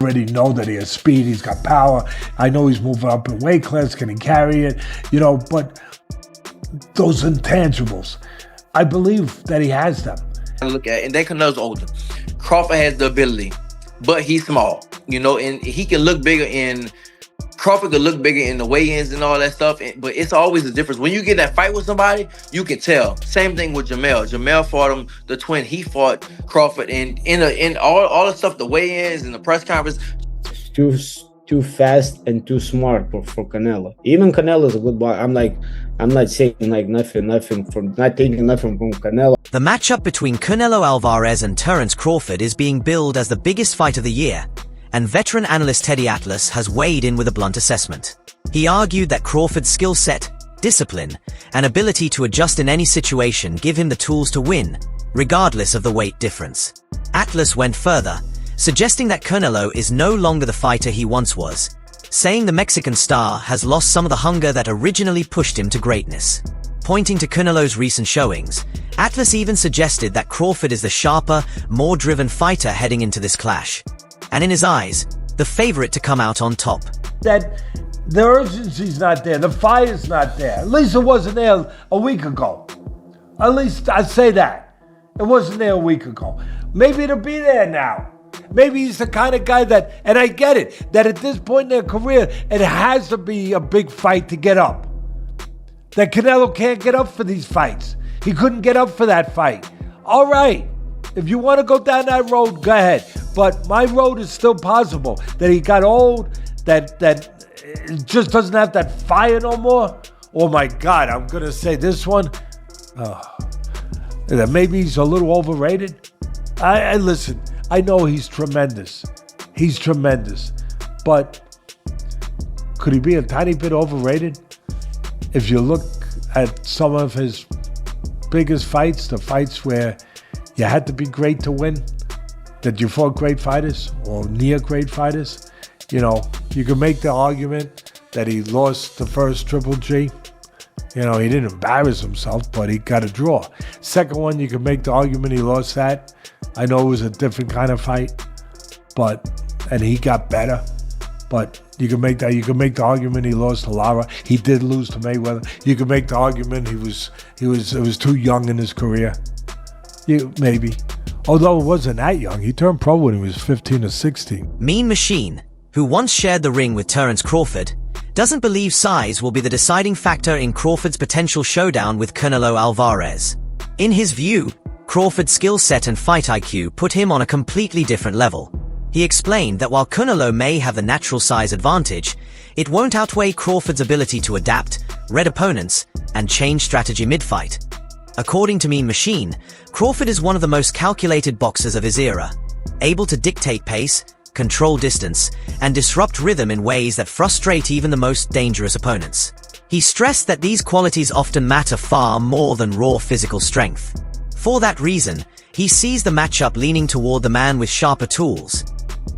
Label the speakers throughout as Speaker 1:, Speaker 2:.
Speaker 1: already know that he has speed, he's got power. I know he's moving up in weight class, can he carry it? But those intangibles, I believe that he has them.
Speaker 2: Look at, and then Canelo's older. Crawford has the ability, but he's small, and he can look bigger in. Crawford could look bigger in the weigh-ins and all that stuff, but it's always a difference. When you get that fight with somebody, you can tell. Same thing with Jamel. Jamel fought him, the twin. He fought Crawford, and in all the stuff, the weigh-ins and the press conference.
Speaker 3: Too fast and too smart for Canelo. Even Canelo is a good boxer. I'm not saying like nothing from not taking nothing from Canelo.
Speaker 4: The matchup between Canelo Alvarez and Terence Crawford is being billed as the biggest fight of the year, and veteran analyst Teddy Atlas has weighed in with a blunt assessment. He argued that Crawford's skill set, discipline, and ability to adjust in any situation give him the tools to win, regardless of the weight difference. Atlas went further, suggesting that Canelo is no longer the fighter he once was, saying the Mexican star has lost some of the hunger that originally pushed him to greatness. Pointing to Canelo's recent showings, Atlas even suggested that Crawford is the sharper, more driven fighter heading into this clash, and in his eyes, the favorite to come out on top.
Speaker 1: That the urgency's not there, the fire's not there. At least it wasn't there a week ago. At least I say that. It wasn't there a week ago. Maybe it'll be there now. Maybe he's the kind of guy that, and I get it, that at this point in their career, it has to be a big fight to get up. That Canelo can't get up for these fights. He couldn't get up for that fight. All right, if you want to go down that road, go ahead. But my road is still possible. That he got old, that it just doesn't have that fire no more. Oh my God, I'm going to say this one. That maybe he's a little overrated. I listen. I know he's tremendous. He's tremendous. But could he be a tiny bit overrated? If you look at some of his biggest fights, the fights where you had to be great to win, that you fought great fighters or near great fighters, you can make the argument that he lost the first Triple G. He didn't embarrass himself, but he got a draw. Second one, you can make the argument he lost that. I know it was a different kind of fight, and he got better. But you can make that. You can make the argument he lost to Lara. He did lose to Mayweather. You can make the argument it was too young in his career. Maybe, although it wasn't that young. He turned pro when he was 15 or 16.
Speaker 4: Mean Machine, who once shared the ring with Terence Crawford, doesn't believe size will be the deciding factor in Crawford's potential showdown with Canelo Alvarez. In his view, Crawford's skill set and fight IQ put him on a completely different level. He explained that while Canelo may have the natural size advantage, it won't outweigh Crawford's ability to adapt, read opponents, and change strategy mid-fight. According to Mean Machine, Crawford is one of the most calculated boxers of his era, able to dictate pace, control distance, and disrupt rhythm in ways that frustrate even the most dangerous opponents. He stressed that these qualities often matter far more than raw physical strength. For that reason, he sees the matchup leaning toward the man with sharper tools.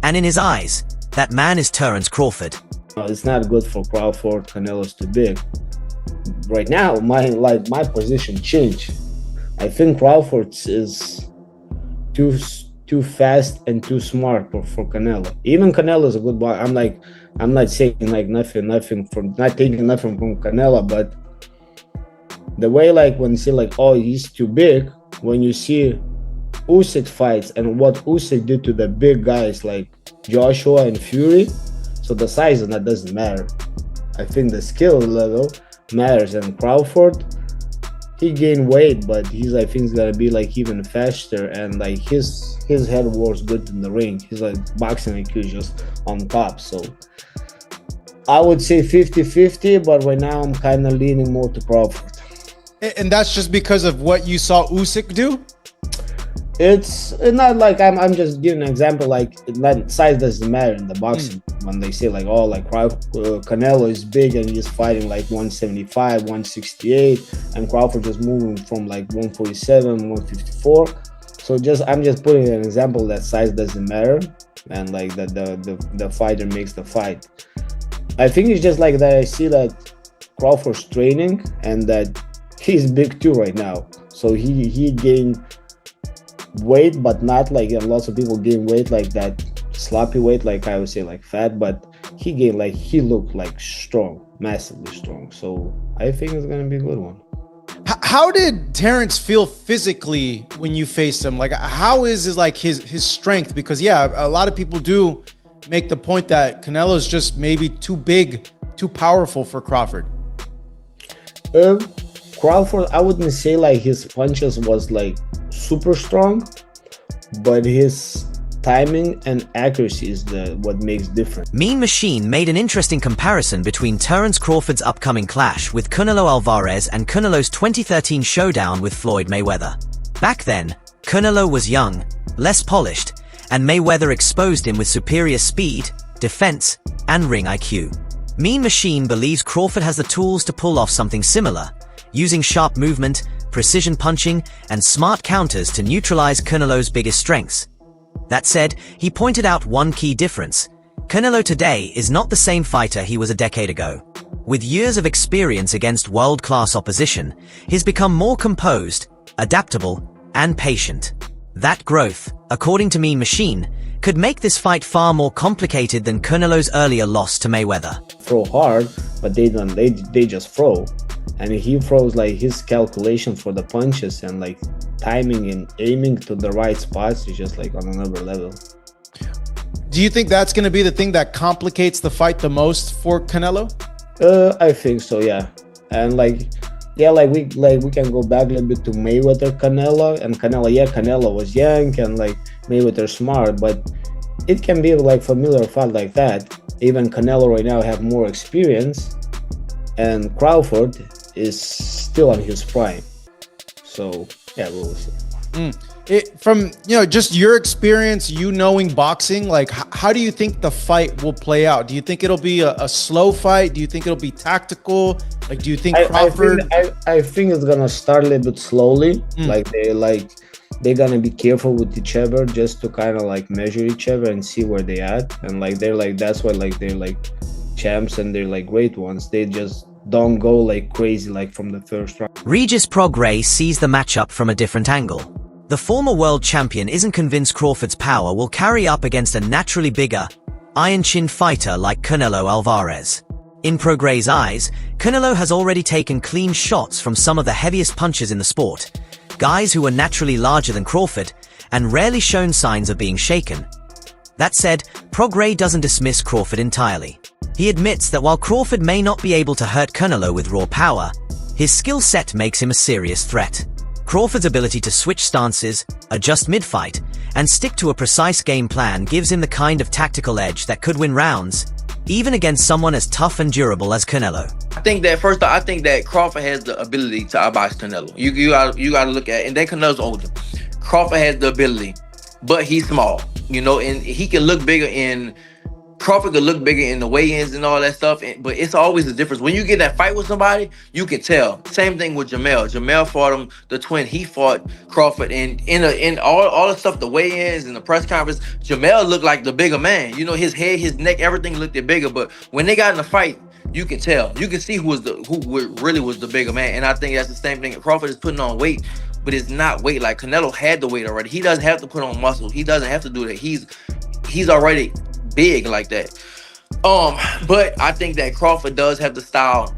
Speaker 4: And in his eyes, that man is Terence Crawford.
Speaker 3: It's not good for Crawford. Canelo's too big. Right now, my position changed. I think Crawford is too fast and too smart for Canelo. Even Canelo is a good boxer. I'm not saying like nothing from not taking nothing from Canelo, but the way when you say oh, he's too big, when you see Usyk fights and what Usyk did to the big guys like Joshua and Fury, so the size of that doesn't matter. I think the skill level matters, and Crawford, he gained weight, but I think he's gonna be even faster, and his head works good in the ring. He's boxing IQ is just on top. So I would say 50-50, but right now I'm kind of leaning more to Crawford.
Speaker 5: And that's just because of what you saw Usyk do?
Speaker 3: It's not I'm just giving an example. Size doesn't matter in the boxing. When they say Canelo is big and he's fighting 175, 168, and Crawford just moving from 147, 154. So I'm just putting an example that size doesn't matter, and that the fighter makes the fight. I think it's just that I see that Crawford's training and that he's big too right now. So he gained weight, but not lots of people gain weight like that. sloppy weight, like I would say, like fat, but he looked like strong, massively strong. So I think it's gonna be a good one.
Speaker 5: How did Terrence feel physically when you faced him? Like, how is his strength? Because yeah, a lot of people do make the point that Canelo's just maybe too big, too powerful for Crawford.
Speaker 3: Crawford, I wouldn't say like his punches was like super strong, but his timing and accuracy is what makes different.
Speaker 4: Mean Machine made an interesting comparison between Terrence Crawford's upcoming clash with Canelo Alvarez and Canelo's 2013 showdown with Floyd Mayweather. Back then, Canelo was young, less polished, and Mayweather exposed him with superior speed, defense, and ring IQ. Mean Machine believes Crawford has the tools to pull off something similar, using sharp movement, precision punching, and smart counters to neutralize Canelo's biggest strengths. That said, he pointed out one key difference. Canelo today is not the same fighter he was a decade ago. With years of experience against world-class opposition, he's become more composed, adaptable, and patient. That growth, according to Mean Machine, could make this fight far more complicated than Canelo's earlier loss to Mayweather.
Speaker 3: Throw hard, but they just throw. And he throws like his calculation for the punches and like timing and aiming to the right spots is just like on another level.
Speaker 5: Do you think that's going to be the thing that complicates the fight the most for Canelo?
Speaker 3: I think so, yeah. And we can go back a little bit to Mayweather Canelo, and Canelo was young and like Mayweather smart, but it can be like familiar fight like that. Even Canelo right now have more experience, and Crawford is still on his prime. So yeah, we'll see.
Speaker 5: From just your experience, knowing boxing, like how do you think the fight will play out? Do you think it'll be a slow fight? Do you think it'll be tactical? Like, do you think Crawford?
Speaker 3: I think it's gonna start a little bit slowly. They're gonna be careful with each other just to kind of like measure each other and see where they at. And like that's why like they're like champs and they're like great ones. They just don't go like crazy like from the first round.
Speaker 4: Regis Prograis sees the matchup from a different angle. The former world champion isn't convinced Crawford's power will carry up against a naturally bigger, iron-chin fighter like Canelo Alvarez. In Prograis' eyes, Canelo has already taken clean shots from some of the heaviest punchers in the sport, guys who were naturally larger than Crawford and rarely shown signs of being shaken. That said, Prograis doesn't dismiss Crawford entirely. He admits that while Crawford may not be able to hurt Canelo with raw power, his skill set makes him a serious threat. Crawford's ability to switch stances, adjust mid-fight, and stick to a precise game plan gives him the kind of tactical edge that could win rounds, even against someone as tough and durable as Canelo.
Speaker 2: I think that Crawford has the ability to outbox Canelo. You gotta look at, and then Canelo's older. Crawford has the ability, but he's small, and he can look bigger in. Crawford could look bigger in the weigh-ins and all that stuff, but it's always a difference. When you get that fight with somebody, you can tell. Same thing with Jamel. Jamel fought him, the twin. He fought Crawford, and in all the stuff, the weigh-ins and the press conference, Jamel looked like the bigger man. His head, his neck, everything looked bigger. But when they got in the fight, you can tell. You can see who really was the bigger man. And I think that's the same thing. Crawford is putting on weight, but it's not weight. Like Canelo had the weight already. He doesn't have to put on muscle. He doesn't have to do that. He's already big like that. But I think that Crawford does have the style.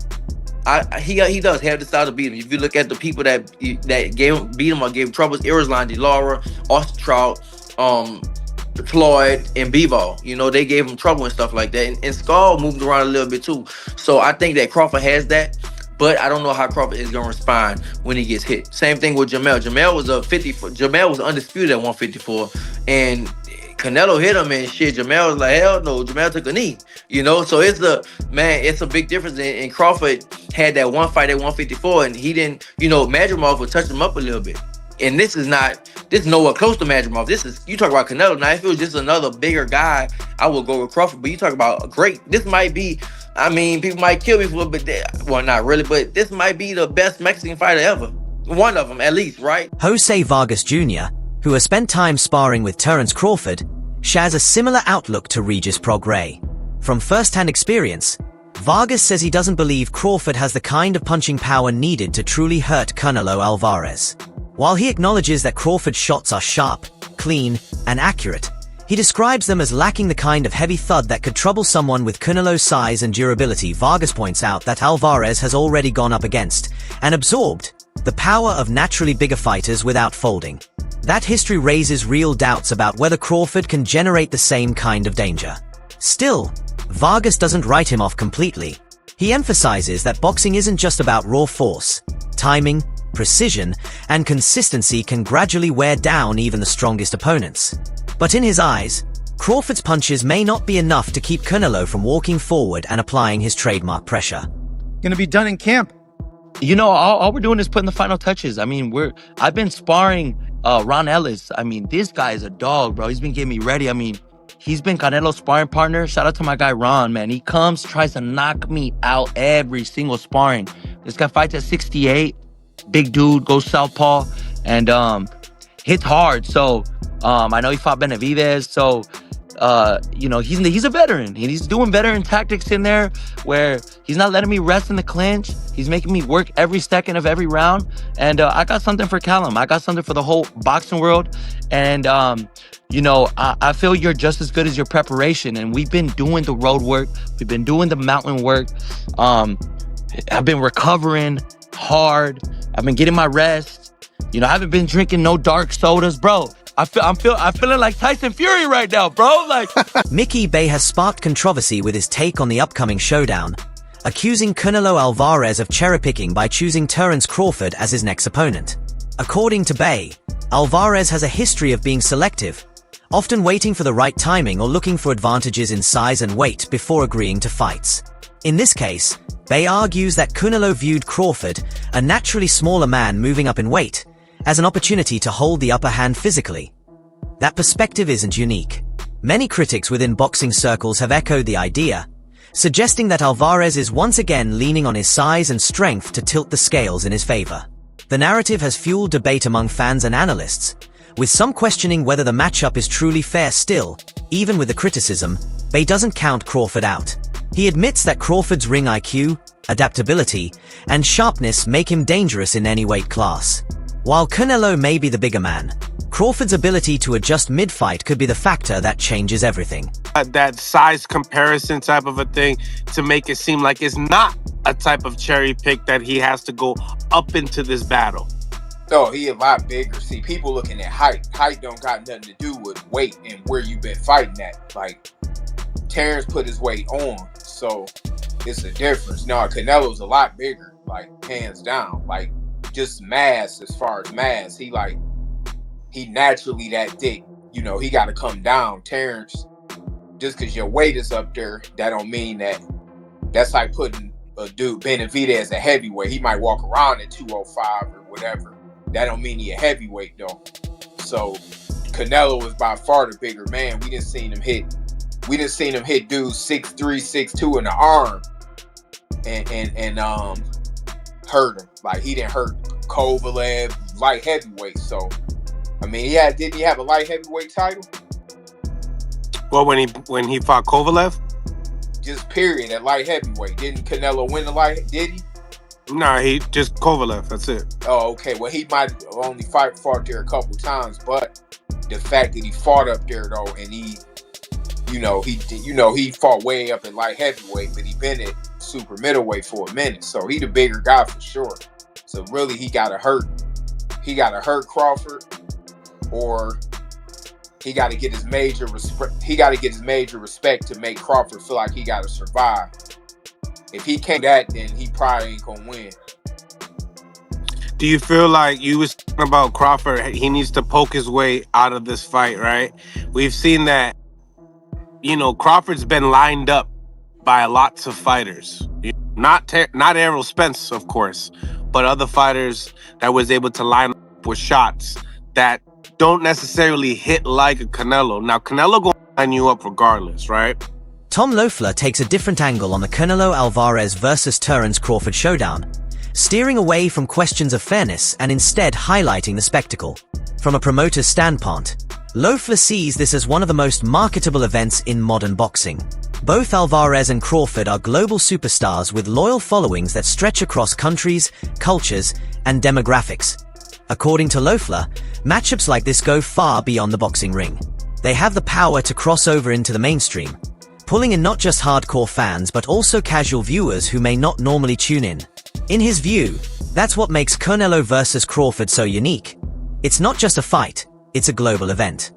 Speaker 2: He does have the style to beat him. If you look at the people that beat him or gave him troubles, Irislan, De Lara, Austin Trout, Floyd, and Bivol, they gave him trouble and stuff like that. And Skull moved around a little bit too. So I think that Crawford has that. But I don't know how Crawford is going to respond when he gets hit. Same thing with Jamel. Jamel was undisputed at 154, and Canelo hit him and shit. Jamel was like, hell no. Jamel took a knee, So it's a big difference. And Crawford had that one fight at 154, and he didn't, Madrimov would touch him up a little bit. And this is nowhere close to Madrimov. You talk about Canelo. Now, if it was just another bigger guy, I would go with Crawford. But you talk about a great. This might be. People might kill me for it, but well, not really. But this might be the best Mexican fighter ever. One of them, at least, right?
Speaker 4: Jose Vargas Jr., who has spent time sparring with Terrence Crawford, shares a similar outlook to Regis Prograis. From first-hand experience, Vargas says he doesn't believe Crawford has the kind of punching power needed to truly hurt Canelo Alvarez. While he acknowledges that Crawford's shots are sharp, clean, and accurate, He describes them as lacking the kind of heavy thud that could trouble someone with Canelo's size and durability. Vargas points out that Alvarez has already gone up against and absorbed the power of naturally bigger fighters without folding. That history raises real doubts about whether Crawford can generate the same kind of danger. Still, Vargas doesn't write him off completely. He emphasizes that boxing isn't just about raw force. Timing, precision, and consistency can gradually wear down even the strongest opponents. But in his eyes, Crawford's punches may not be enough to keep Canelo from walking forward and applying his trademark pressure.
Speaker 5: Gonna be done in camp.
Speaker 2: You know, all we're doing is putting the final touches. I mean, I've been sparring Ron Ellis. I mean, this guy is a dog, bro. He's been getting me ready. I mean, he's been Canelo's sparring partner. Shout out to my guy Ron, man. He comes, tries to knock me out every single sparring. This guy fights at 68. Big dude, goes southpaw, and hits hard. So I know he fought Benavidez. So you know, he's a veteran. He's doing veteran tactics in there where he's not letting me rest in the clinch. He's making me work every second of every round. And I got something for Callum. I got something for the whole boxing world. And you know, I feel you're just as good as your preparation. And we've been doing the road work. We've been doing the mountain work. I've been recovering hard. I've been getting my rest. You know, I haven't been drinking no dark sodas, bro. I'm feeling like Tyson Fury right now, bro. Like
Speaker 4: Mickey Bay has sparked controversy with his take on the upcoming showdown, accusing Canelo Alvarez of cherry-picking by choosing Terence Crawford as his next opponent. According to Bay, Alvarez has a history of being selective, often waiting for the right timing or looking for advantages in size and weight before agreeing to fights. In this case, Bay argues that Canelo viewed Crawford, a naturally smaller man moving up in weight, as an opportunity to hold the upper hand physically. That perspective isn't unique. Many critics within boxing circles have echoed the idea, suggesting that Alvarez is once again leaning on his size and strength to tilt the scales in his favor. The narrative has fueled debate among fans and analysts, with some questioning whether the matchup is truly fair. Still, even with the criticism, Bay doesn't count Crawford out. He admits that Crawford's ring IQ, adaptability, and sharpness make him dangerous in any weight class. While Canelo may be the bigger man, Crawford's ability to adjust mid-fight could be the factor that changes everything.
Speaker 6: That size comparison type of a thing to make it seem like it's not a type of cherry pick that he has to go up into this battle.
Speaker 7: Oh, he a lot bigger. See, people looking at height. Height don't got nothing to do with weight and where you've been fighting at. Like, Terrence put his weight on, so it's a difference. No, Canelo's a lot bigger, like, hands down. Like, just mass, as far as mass, he naturally that thick. You know, he got to come down. Terrence, just because your weight is up there, that don't mean that's like putting a dude, Benavidez, a heavyweight. He might walk around at 205 or whatever. That don't mean he a heavyweight though. So Canelo was by far the bigger man. We didn't see him hit dudes 6'3", 6'2" in the arm and hurt him. Like, he didn't hurt Kovalev, light heavyweight. So, I mean, didn't he have a light heavyweight title?
Speaker 6: Well, when he fought Kovalev?
Speaker 7: Just period, at light heavyweight. Didn't Canelo win the light, did he?
Speaker 6: Nah, he just Kovalev, that's it. Oh,
Speaker 7: okay. Well, he might have only fought there a couple times, but the fact that he fought up there though, and he fought way up at light heavyweight, but he been at super middleweight for a minute, so he the bigger guy for sure. So really, he gotta hurt Crawford, or he gotta get his major respect. He gotta get his major respect to make Crawford feel like he gotta survive. If he can't do that, then he probably ain't gonna win.
Speaker 6: Do you feel like you was talking about Crawford? He needs to poke his way out of this fight, right? We've seen that. You know, Crawford's been lined up by lots of fighters. Not Errol Spence, of course, but other fighters that was able to line up with shots that don't necessarily hit like a Canelo. Now, Canelo gonna line you up regardless, right?
Speaker 4: Tom Loeffler takes a different angle on the Canelo Alvarez versus Terence Crawford showdown, steering away from questions of fairness and instead highlighting the spectacle. From a promoter's standpoint, Loeffler sees this as one of the most marketable events in modern boxing. Both Alvarez and Crawford are global superstars with loyal followings that stretch across countries, cultures, and demographics. According to Loeffler, matchups like this go far beyond the boxing ring. They have the power to cross over into the mainstream, pulling in not just hardcore fans but also casual viewers who may not normally tune in. In his view, that's what makes Canelo versus Crawford so unique. It's not just a fight, it's a global event.